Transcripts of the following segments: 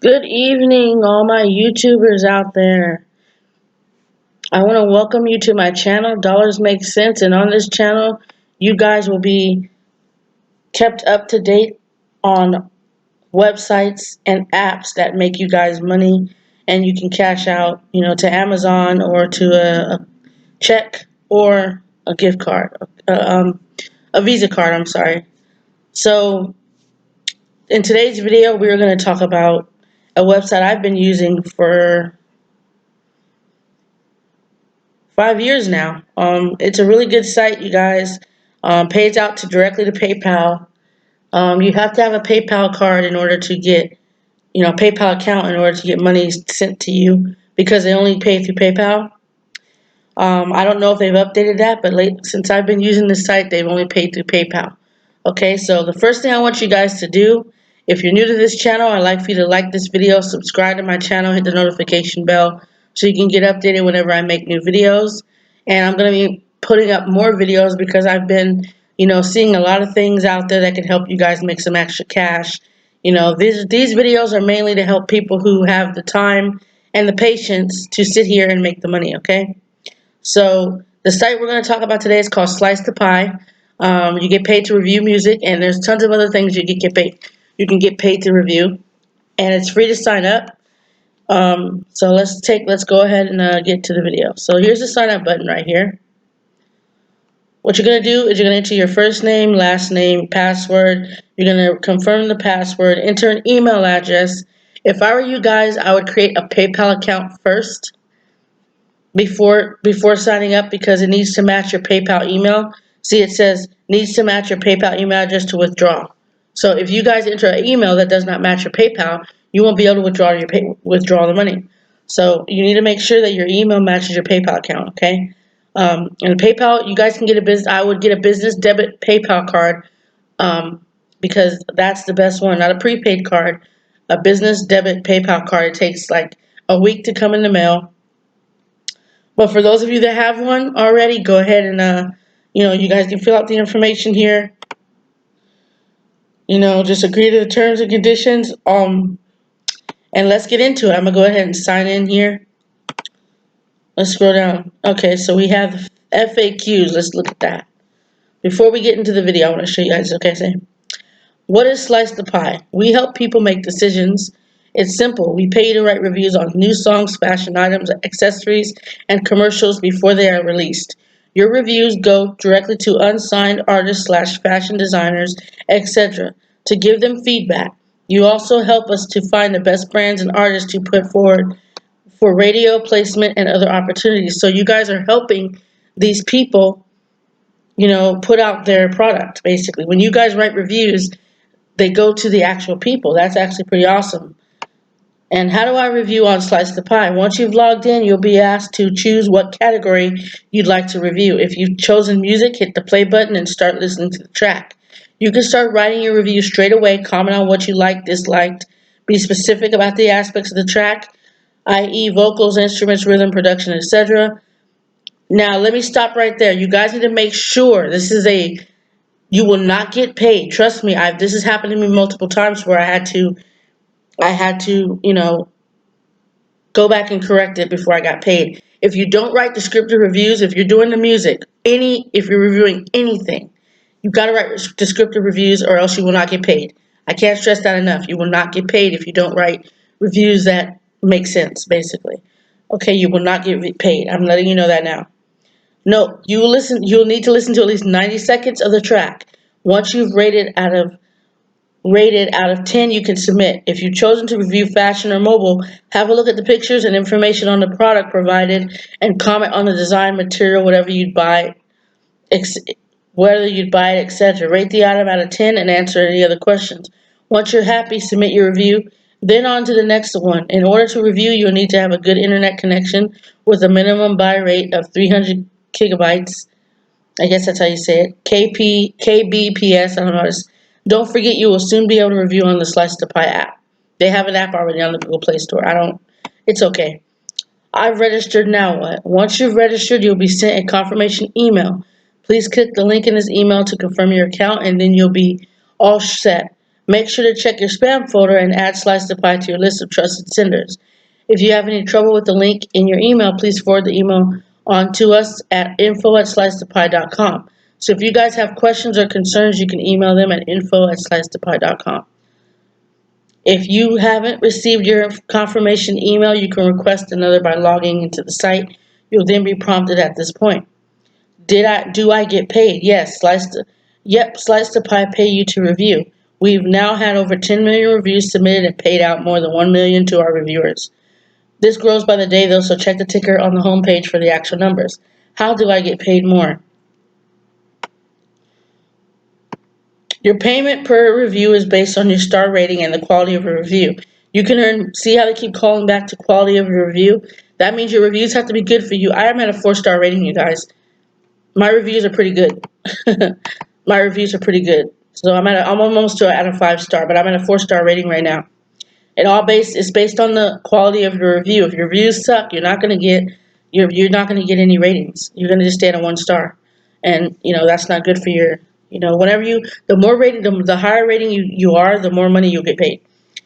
Good evening, all my YouTubers out there. I want to welcome you to my channel, Dollars Make Sense, and on this channel, you guys will be kept up to date on websites and apps that make you guys money, and you can cash out, to Amazon or to a check or a gift card, a Visa card. I'm sorry. So, in today's video, we're going to talk about a website I've been using for 5 years now. It's a really good site, you guys. Pays out directly to PayPal. You have to have a PayPal card in order to get, PayPal account in order to get money sent to you because they only pay through PayPal. I don't know if they've updated that, but since I've been using this site, they've only paid through PayPal. Okay, so the first thing I want you guys to do, if you're new to this channel, I'd like for you to like this video, subscribe to my channel, hit the notification bell so you can get updated whenever I make new videos. And I'm going to be putting up more videos because I've been, seeing a lot of things out there that can help you guys make some extra cash. These videos are mainly to help people who have the time and the patience to sit here and make the money, okay? So the site we're going to talk about today is called Slice the Pie. You get paid to review music, and there's tons of other things you can get paid. You can get paid to review, and it's free to sign up. So let's go ahead and get to the video. So here's the sign up button right here. What you're going to do is you're going to enter your first name, last name, password. You're going to confirm the password, enter an email address. If I were you guys, I would create a PayPal account first before signing up because it needs to match your PayPal email. See, it says needs to match your PayPal email address to withdraw. So if you guys enter an email that does not match your PayPal, you won't be able to withdraw the money. So you need to make sure that your email matches your PayPal account, okay? And PayPal, you guys can get a business. I would get a business debit PayPal card because that's the best one, not a prepaid card. A business debit PayPal card. It takes like a week to come in the mail. But for those of you that have one already, go ahead and, you guys can fill out the information here. Just agree to the terms and conditions. And let's get into it. I'm going to go ahead and sign in here. Let's scroll down. Okay, so we have FAQs. Let's look at that. Before we get into the video, I want to show you guys, okay, what is Slice the Pie? We help people make decisions. It's simple. We pay you to write reviews on new songs, fashion items, accessories, and commercials before they are released. Your reviews go directly to unsigned artists / fashion designers, etc. to give them feedback. You also help us to find the best brands and artists to put forward for radio placement and other opportunities. So you guys are helping these people, put out their product, basically. When you guys write reviews, they go to the actual people. That's actually pretty awesome. And how do I review on Slice the Pie? Once you've logged in, you'll be asked to choose what category you'd like to review. If you've chosen music, hit the play button and start listening to the track. You can start writing your review straight away, comment on what you liked, disliked, be specific about the aspects of the track, i.e. vocals, instruments, rhythm, production, etc. Now, let me stop right there. You guys need to make sure you will not get paid. Trust me, this has happened to me multiple times where I had to, go back and correct it before I got paid. If you don't write descriptive reviews, if you're doing the music, if you're reviewing anything, you've got to write descriptive reviews or else you will not get paid. I can't stress that enough. You will not get paid if you don't write reviews that make sense, basically. Okay, you will not get paid. I'm letting you know that now. No, you'll need to listen to at least 90 seconds of the track. Once you've rated out of 10, you can submit. If you've chosen to review fashion or mobile, have a look at the pictures and information on the product provided and comment on the design, material, whether you'd buy it, etc. Rate the item out of 10 and answer any other questions. Once you're happy, submit your review. Then on to the next one. In order to review, you'll need to have a good internet connection with a minimum buy rate of 300 gigabytes. I guess that's how you say it. KBPS, I don't know. Don't forget you will soon be able to review on the Slice the Pie app. They have an app already on the Google Play Store. It's okay. I've registered, now what? Once you've registered, you'll be sent a confirmation email. Please click the link in this email to confirm your account and then you'll be all set. Make sure to check your spam folder and add Slice the Pie to your list of trusted senders. If you have any trouble with the link in your email, please forward the email on to us at info@slicethepie.com. So if you guys have questions or concerns, you can email them at info@slicethepie.com. If you haven't received your confirmation email, you can request another by logging into the site. You'll then be prompted at this point. Do I get paid? Yes, Slice the Pie pay you to review. We've now had over 10 million reviews submitted and paid out more than 1 million to our reviewers. This grows by the day though, so check the ticker on the home page for the actual numbers. How do I get paid more? Your payment per review is based on your star rating and the quality of your review. You can see how they keep calling back to quality of your review? That means your reviews have to be good for you. I am at a 4-star rating, you guys. My reviews are pretty good. My reviews are pretty good. So I'm almost at a 5-star, but I'm at a 4-star rating right now. It's based on the quality of your review. If your reviews suck, you're not gonna get any ratings. You're gonna just stay at a 1-star, and that's not good for your. The higher rating you are, the more money you'll get paid.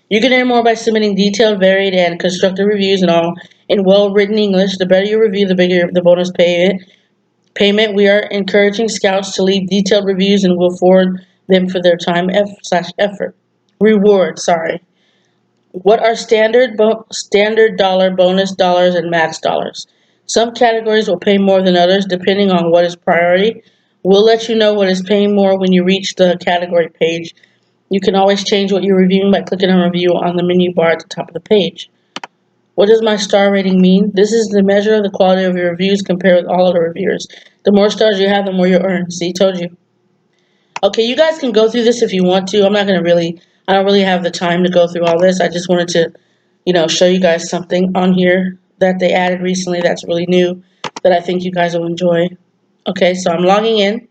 You can earn more by submitting detailed, varied, and constructive reviews in well-written English. The better your review, the bigger the bonus payment. We are encouraging scouts to leave detailed reviews, and we'll forward them for their time effort. Reward, sorry. What are standard dollar, bonus dollars, and max dollars? Some categories will pay more than others depending on what is priority. We'll let you know what is paying more when you reach the category page. You can always change what you're reviewing by clicking on review on the menu bar at the top of the page. What does my star rating mean? This is the measure of the quality of your reviews compared with all other reviewers. The more stars you have, the more you earn. See, told you. Okay, you guys can go through this if you want to. I don't really have the time to go through all this. I just wanted to, show you guys something on here that they added recently that's really new that I think you guys will enjoy. Okay, so I'm logging in.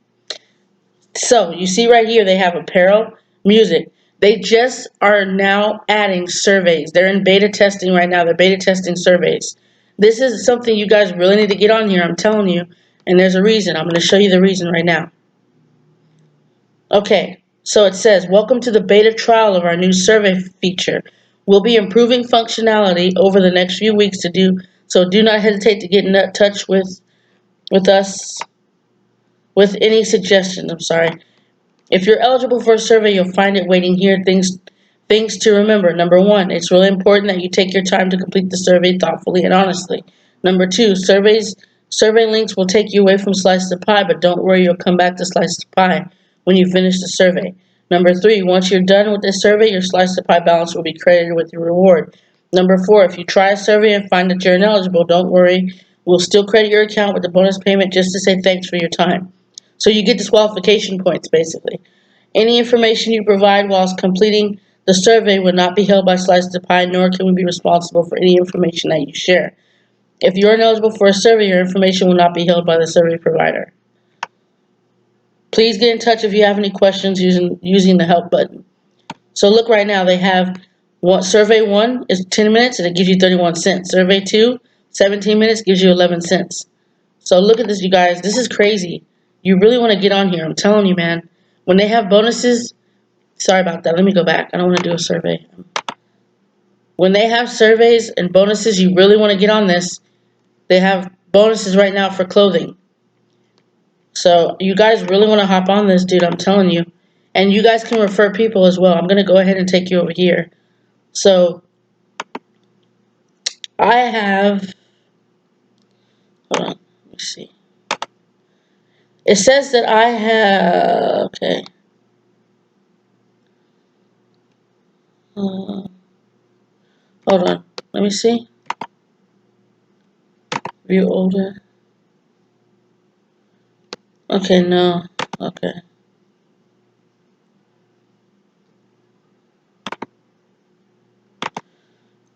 So you see right here they have apparel, music. They just are now adding surveys. They're in beta testing right now. They're beta testing surveys. This is something you guys really need to get on here, I'm telling you. And there's a reason. I'm going to show you the reason right now. Okay, so it says, welcome to the beta trial of our new survey feature. We'll be improving functionality over the next few weeks so do not hesitate to get in touch with us with any suggestions. If you're eligible for a survey, you'll find it waiting here. Things to remember. Number 1, it's really important that you take your time to complete the survey thoughtfully and honestly. Number 2, survey links will take you away from Slice the Pie, but don't worry, you'll come back to Slice the Pie when you finish the survey. Number 3, once you're done with this survey, your Slice the Pie balance will be credited with your reward. Number 4, if you try a survey and find that you're ineligible, don't worry. We'll still credit your account with the bonus payment just to say thanks for your time. So you get disqualification points, basically. Any information you provide whilst completing the survey will not be held by Slice the Pie, nor can we be responsible for any information that you share. If you're ineligible for a survey, your information will not be held by the survey provider. Please get in touch if you have any questions using the help button. So look right now, they have survey 1 is 10 minutes and it gives you 31 cents. Survey 2, 17 minutes gives you 11 cents. So look at this, you guys. This is crazy. You really want to get on here. I'm telling you, man. When they have bonuses, sorry about that. Let me go back. I don't want to do a survey. When they have surveys and bonuses, you really want to get on this. They have bonuses right now for clothing. So you guys really want to hop on this, dude. I'm telling you. And you guys can refer people as well. I'm going to go ahead and take you over here. So I have, hold on, let me see. It says that I have, okay. Hold on, let me see. View older. Okay, no, okay.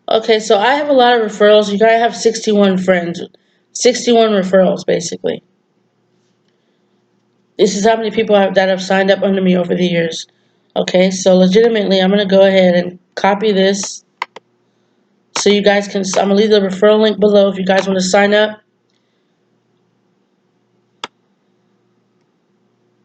Okay, so I have a lot of referrals. You gotta have 61 friends. 61 referrals, basically. This is how many people that have signed up under me over the years. Okay, so legitimately, I'm going to go ahead and copy this. So you guys can, I'm going to leave the referral link below if you guys want to sign up.